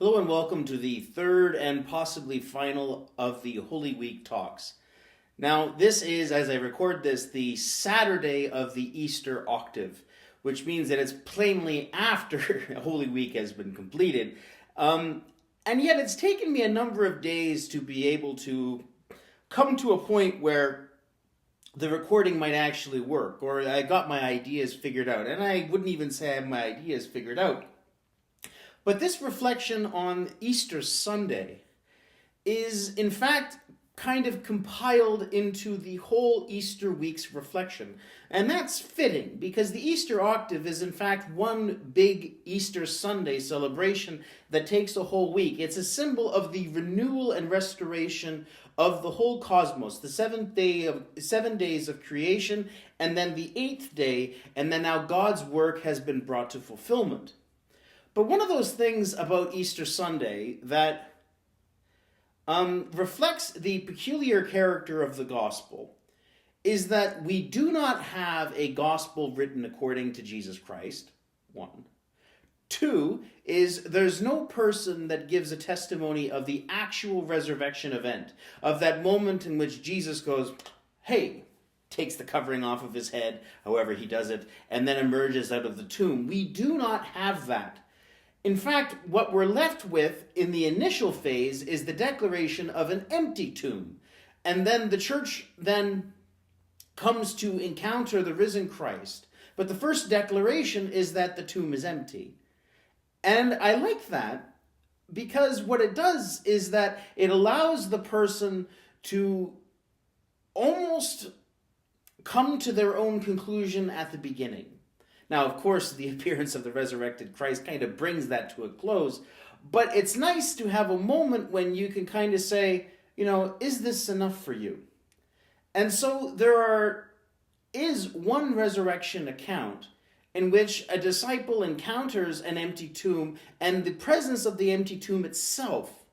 Hello and welcome to the third and possibly final of the Holy Week talks. Now, this is, as I record this, the Saturday of the Easter octave, which means that it's plainly after Holy Week has been completed. And yet it's taken me a number of days to be able to come to a point where the recording might actually work, or I got my ideas figured out. And I wouldn't even say I have my ideas figured out. But this reflection on Easter Sunday is, in fact, kind of compiled into the whole Easter week's reflection. And that's fitting, because the Easter octave is, in fact, one big Easter Sunday celebration that takes a whole week. It's a symbol of the renewal and restoration of the whole cosmos, the 7 days of creation, and then the 8th day, and then now God's work has been brought to fulfillment. But one of those things about Easter Sunday that reflects the peculiar character of the gospel is that we do not have a gospel written according to Jesus Christ, one. Two is there's no person that gives a testimony of the actual resurrection event, of that moment in which Jesus goes, hey, takes the covering off of his head, however he does it, and then emerges out of the tomb. We do not have that. In fact, what we're left with in the initial phase is the declaration of an empty tomb. And then the church then comes to encounter the risen Christ. But the first declaration is that the tomb is empty. And I like that because what it does is that it allows the person to almost come to their own conclusion at the beginning. Now, of course, the appearance of the resurrected Christ kind of brings that to a close, but it's nice to have a moment when you can kind of say, is this enough for you? And so there is one resurrection account in which a disciple encounters an empty tomb, and the presence of the empty tomb itself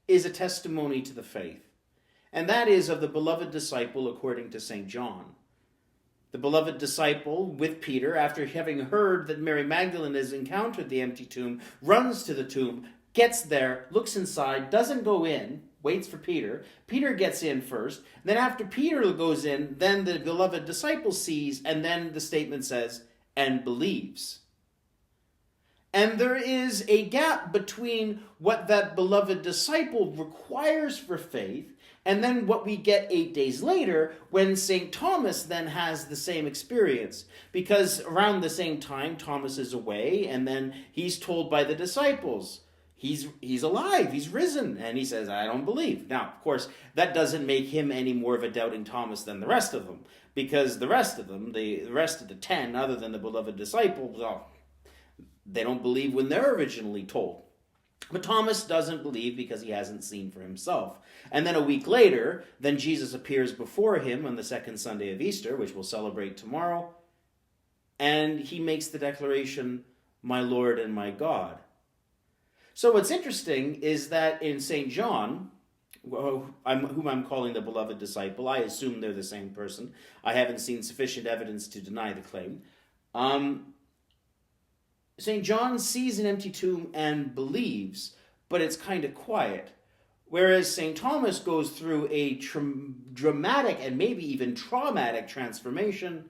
is a testimony to the faith. And that is of the beloved disciple according to St. John. The beloved disciple with Peter, after having heard that Mary Magdalene has encountered the empty tomb, runs to the tomb, gets there, looks inside, doesn't go in, waits for Peter. Peter gets in first. Then after Peter goes in, then the beloved disciple sees, and then the statement says, and believes. And there is a gap between what that beloved disciple requires for faith and then what we get 8 days later when St. Thomas then has the same experience. Because around the same time, Thomas is away, and then he's told by the disciples, he's alive, he's risen. And he says, I don't believe. Now, of course, that doesn't make him any more of a doubting Thomas than the rest of them. Because the rest of them, the rest of the 10, other than the beloved disciples, well, they don't believe when they're originally told. But Thomas doesn't believe because he hasn't seen for himself. And then a week later, then Jesus appears before him on the second Sunday of Easter, which we'll celebrate tomorrow, and he makes the declaration, my Lord and my God. So what's interesting is that in St. John, whom I'm calling the beloved disciple, I assume they're the same person. I haven't seen sufficient evidence to deny the claim. St. John sees an empty tomb and believes, but it's kind of quiet. Whereas St. Thomas goes through a dramatic and maybe even traumatic transformation,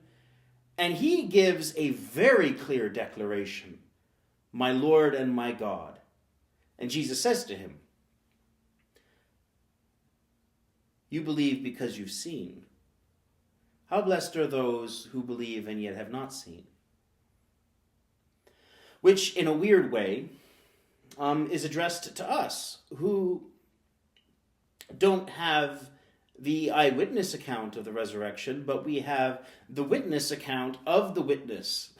and he gives a very clear declaration, my Lord and my God. And Jesus says to him, you believe because you've seen. How blessed are those who believe and yet have not seen. Which, in a weird way, is addressed to us, who don't have the eyewitness account of the resurrection, but we have the witness account of the witness.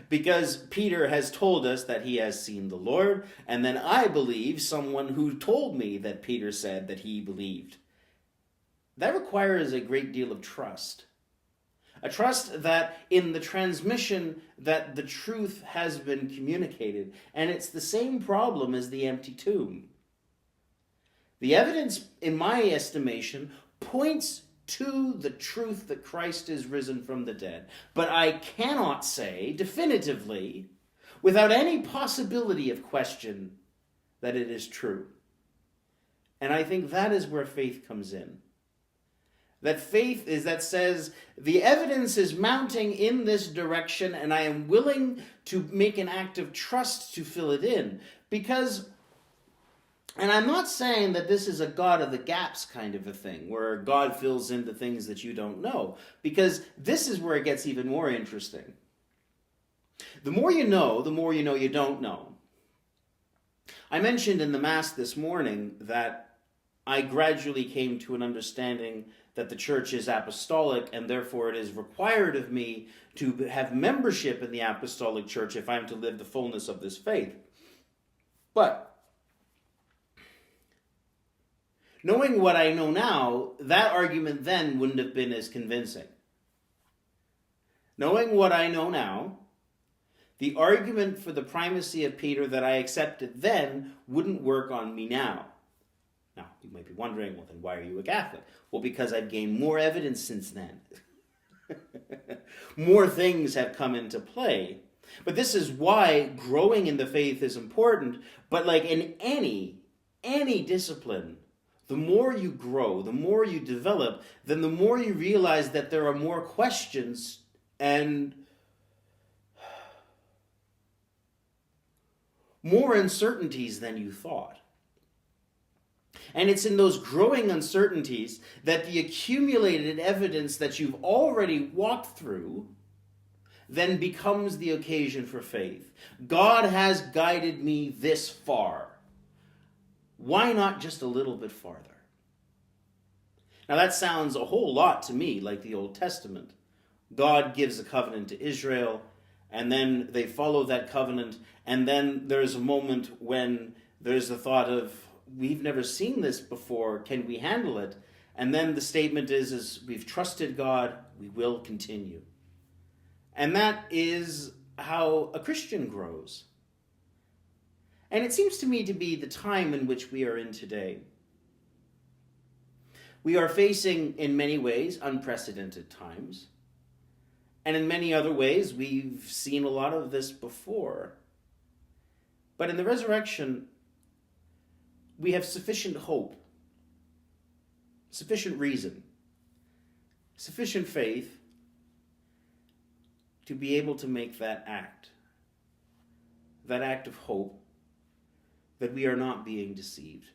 Because Peter has told us that he has seen the Lord, and then I believe someone who told me that Peter said that he believed. That requires a great deal of trust. A trust that in the transmission that the truth has been communicated. And it's the same problem as the empty tomb. The evidence, in my estimation, points to the truth that Christ is risen from the dead. But I cannot say definitively without any possibility of question that it is true. And I think that is where faith comes in. That faith is that says, the evidence is mounting in this direction, and I am willing to make an act of trust to fill it in. Because, and I'm not saying that this is a God of the gaps kind of a thing, where God fills in the things that you don't know. Because this is where it gets even more interesting. The more you know you don't know. I mentioned in the Mass this morning that I gradually came to an understanding that the church is apostolic, and therefore it is required of me to have membership in the apostolic church if I'm to live the fullness of this faith. But knowing what I know now, that argument then wouldn't have been as convincing. Knowing what I know now, the argument for the primacy of Peter that I accepted then wouldn't work on me now. Now, you might be wondering, well, then why are you a Catholic? Well, because I've gained more evidence since then. More things have come into play. But this is why growing in the faith is important. But like in any discipline, the more you grow, the more you develop, then the more you realize that there are more questions and more uncertainties than you thought. And it's in those growing uncertainties that the accumulated evidence that you've already walked through then becomes the occasion for faith. God has guided me this far. Why not just a little bit farther? Now that sounds a whole lot to me like the Old Testament. God gives a covenant to Israel, and then they follow that covenant, and then there's a moment when there's the thought of, we've never seen this before, can we handle it? And then the statement is we've trusted God, we will continue. And that is how a Christian grows. And it seems to me to be the time in which we are in today. We are facing, in many ways, unprecedented times. And in many other ways, we've seen a lot of this before. But in the resurrection, we have sufficient hope, sufficient reason, sufficient faith to be able to make that act of hope, that we are not being deceived.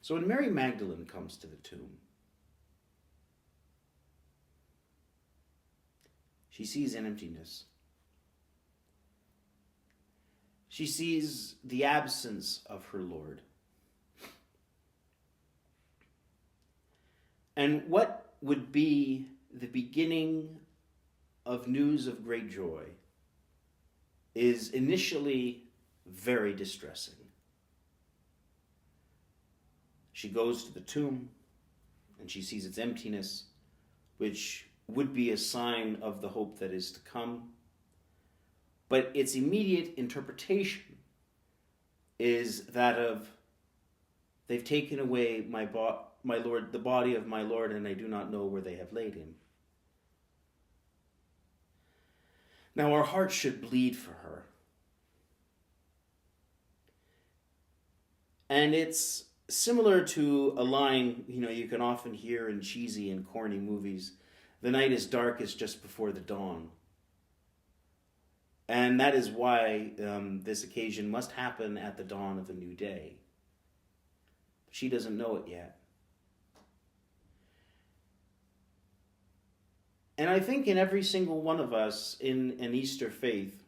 So when Mary Magdalene comes to the tomb, she sees an emptiness. She sees the absence of her Lord. And what would be the beginning of news of great joy is initially very distressing. She goes to the tomb and she sees its emptiness, which would be a sign of the hope that is to come. But its immediate interpretation is that of, they've taken away my Lord, the body of my Lord, and I do not know where they have laid him. Now our hearts should bleed for her. And it's similar to a line, you can often hear in cheesy and corny movies, the night is darkest just before the dawn. And that is why this occasion must happen at the dawn of a new day. She doesn't know it yet. And I think in every single one of us in an Easter faith,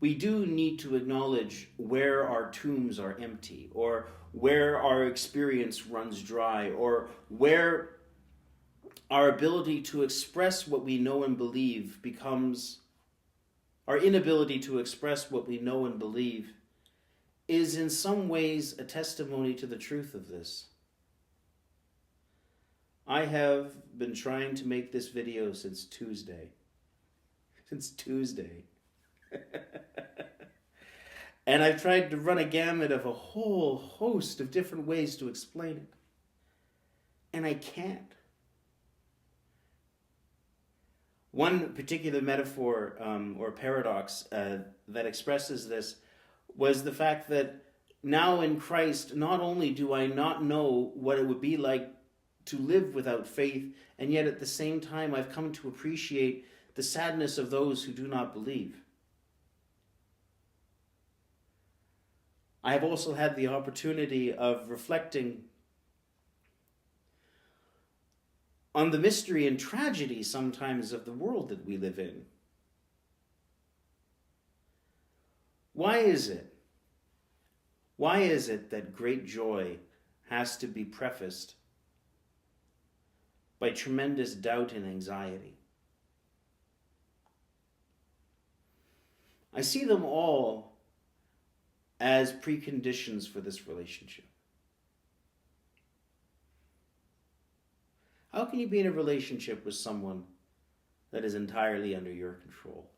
we do need to acknowledge where our tombs are empty, or where our experience runs dry, or where our ability to express what we know and believe becomes, our inability to express what we know and believe is in some ways a testimony to the truth of this. I have been trying to make this video since Tuesday. And I've tried to run a gamut of a whole host of different ways to explain it. And I can't. One particular metaphor or paradox that expresses this was the fact that now in Christ, not only do I not know what it would be like to live without faith, and yet at the same time I've come to appreciate the sadness of those who do not believe. I have also had the opportunity of reflecting on the mystery and tragedy sometimes of the world that we live in. Why is it? Why is it that great joy has to be prefaced by tremendous doubt and anxiety? I see them all as preconditions for this relationship. How can you be in a relationship with someone that is entirely under your control?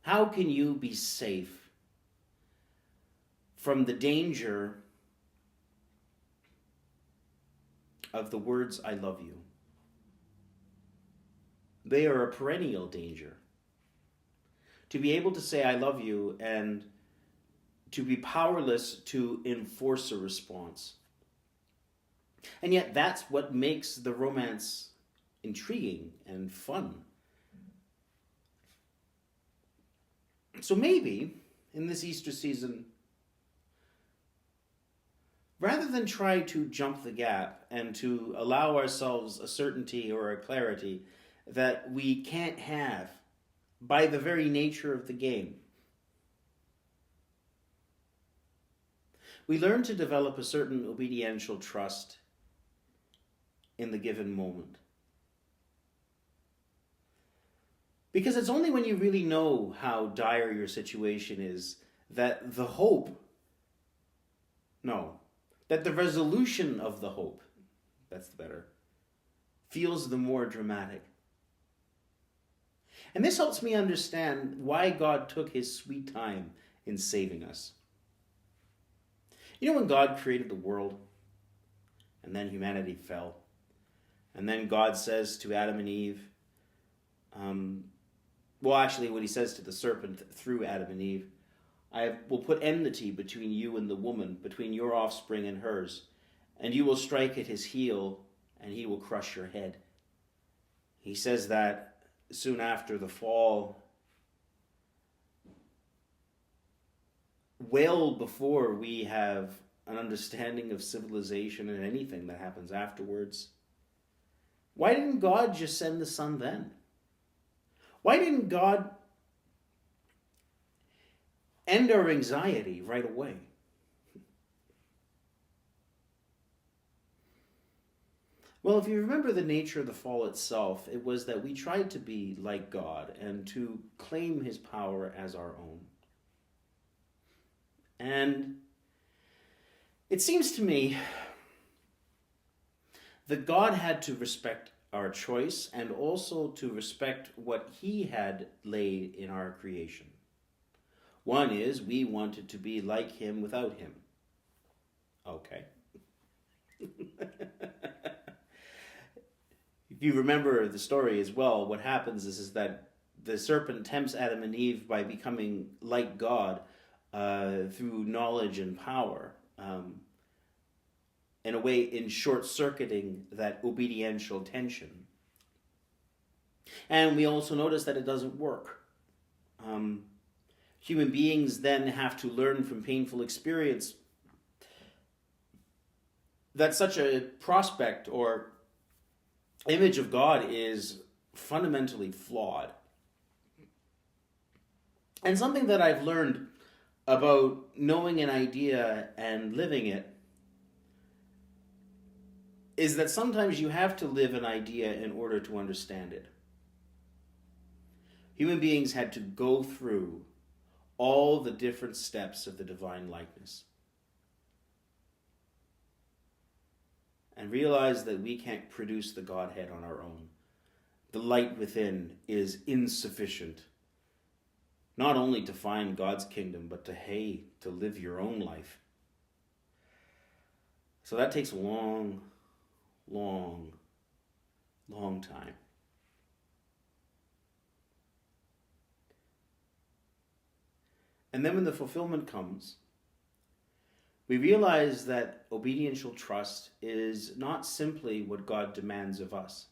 How can you be safe from the danger of the words, "I love you"? They are a perennial danger. To be able to say, "I love you," and to be powerless to enforce a response. And yet that's what makes the romance intriguing and fun. So maybe in this Easter season, rather than try to jump the gap and to allow ourselves a certainty or a clarity that we can't have by the very nature of the game, we learn to develop a certain obediential trust in the given moment. Because it's only when you really know how dire your situation is that the resolution of the hope, that's the better, feels the more dramatic. And this helps me understand why God took his sweet time in saving us. You know, when God created the world, and then humanity fell, and then God says to Adam and Eve, what he says to the serpent through Adam and Eve, "I will put enmity between you and the woman, between your offspring and hers, and you will strike at his heel, and he will crush your head." He says that soon after the fall, well before we have an understanding of civilization and anything that happens afterwards. Why didn't God just send the Son then? Why didn't God end our anxiety right away? Well, if you remember the nature of the fall itself, it was that we tried to be like God and to claim his power as our own. And it seems to me that God had to respect our choice and also to respect what he had laid in our creation. One is we wanted to be like him without him. Okay. If you remember the story as well, what happens is that the serpent tempts Adam and Eve by becoming like God through knowledge and power. In a way, in short-circuiting that obediential tension. And we also notice that it doesn't work. Human beings then have to learn from painful experience that such a prospect or image of God is fundamentally flawed. And something that I've learned about knowing an idea and living it is that sometimes you have to live an idea in order to understand it. Human beings had to go through all the different steps of the divine likeness and realize that we can't produce the Godhead on our own. The light within is insufficient not only to find God's kingdom, but to live your own life. So that takes a long, long, long time. And then when the fulfillment comes, we realize that obediential trust is not simply what God demands of us,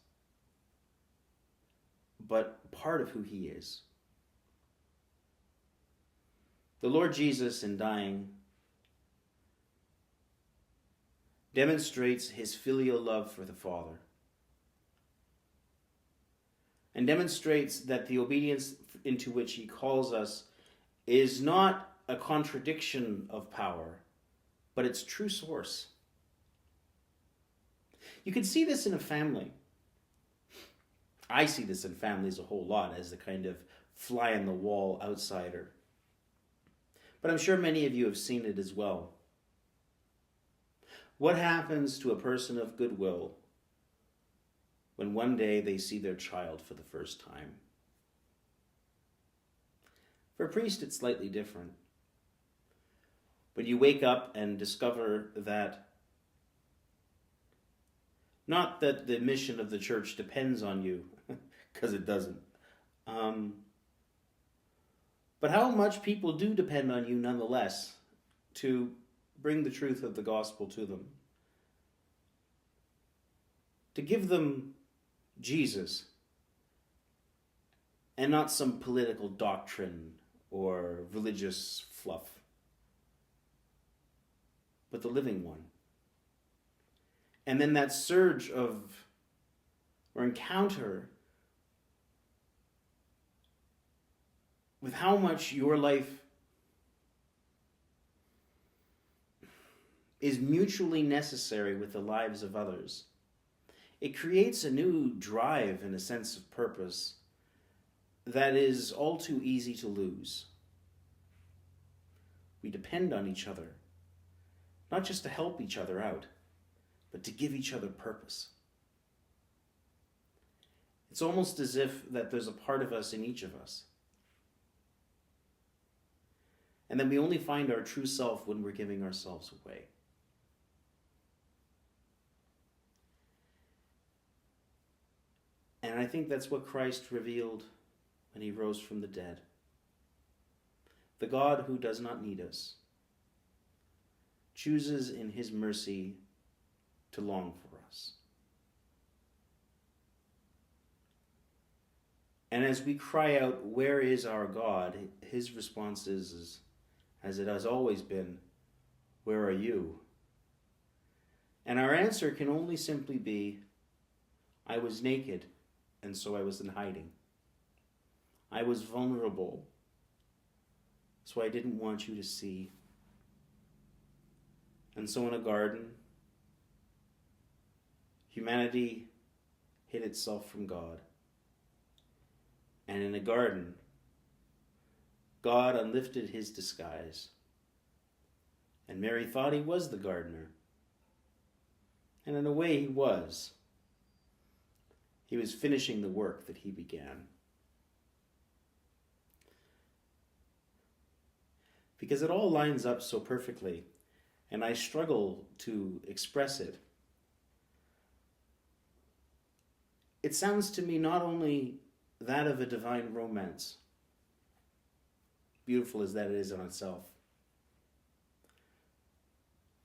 but part of who he is. The Lord Jesus, in dying, demonstrates his filial love for the Father, and demonstrates that the obedience into which he calls us is not a contradiction of power, but its true source. You can see this in a family. I see this in families a whole lot as the kind of fly-on-the-wall outsider. But I'm sure many of you have seen it as well. What happens to a person of goodwill when one day they see their child for the first time? For a priest, it's slightly different. When you wake up and discover that, not that the mission of the church depends on you, because it doesn't, but how much people do depend on you nonetheless to bring the truth of the gospel to them, to give them Jesus and not some political doctrine or religious fluff, but the living one. And then that surge of, or encounter with how much your life is mutually necessary with the lives of others. It creates a new drive and a sense of purpose that is all too easy to lose. We depend on each other, not just to help each other out, but to give each other purpose. It's almost as if that there's a part of us in each of us. And then we only find our true self when we're giving ourselves away. And I think that's what Christ revealed when he rose from the dead. The God who does not need us chooses in his mercy to long for us. And as we cry out, "Where is our God?" his response is, as it has always been, "Where are you?" And our answer can only simply be, "I was naked, and so I was in hiding. I was vulnerable, so I didn't want you to see. And so in a garden, humanity hid itself from God. And in a garden, God unlifted his disguise. And Mary thought he was the gardener. And in a way he was. He was finishing the work that he began. Because it all lines up so perfectly, and I struggle to express it. It sounds to me not only that of a divine romance, beautiful as that is on itself,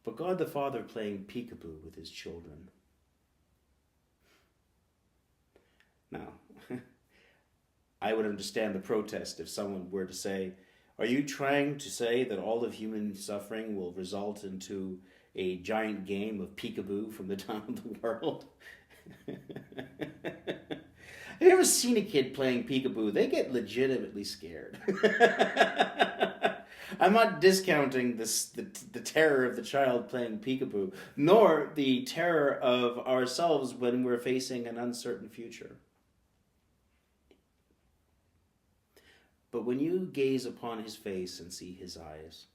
but God the Father playing peekaboo with his children. Now, I would understand the protest if someone were to say, "Are you trying to say that all of human suffering will result into a giant game of peekaboo from the dawn of the world?" Have you ever seen a kid playing peekaboo? They get legitimately scared. I'm not discounting the terror of the child playing peekaboo, nor the terror of ourselves when we're facing an uncertain future. But when you gaze upon his face and see his eyes,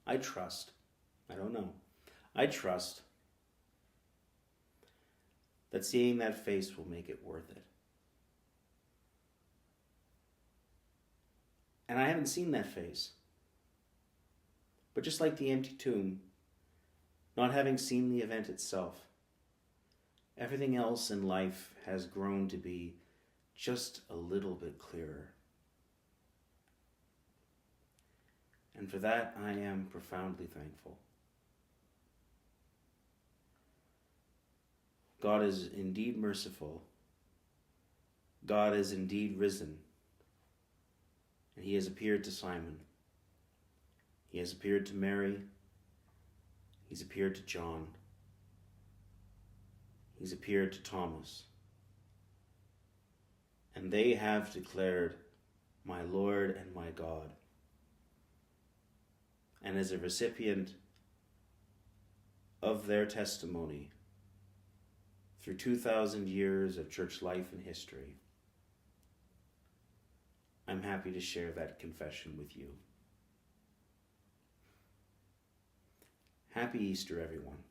I trust that seeing that face will make it worth it. And I haven't seen that face. But just like the empty tomb, not having seen the event itself, everything else in life has grown to be just a little bit clearer. And for that, I am profoundly thankful. God is indeed merciful. God is indeed risen. And he has appeared to Simon. He has appeared to Mary. He's appeared to John. He's appeared to Thomas. And they have declared, "My Lord and my God." And as a recipient of their testimony through 2,000 years of church life and history, I'm happy to share that confession with you. Happy Easter, everyone.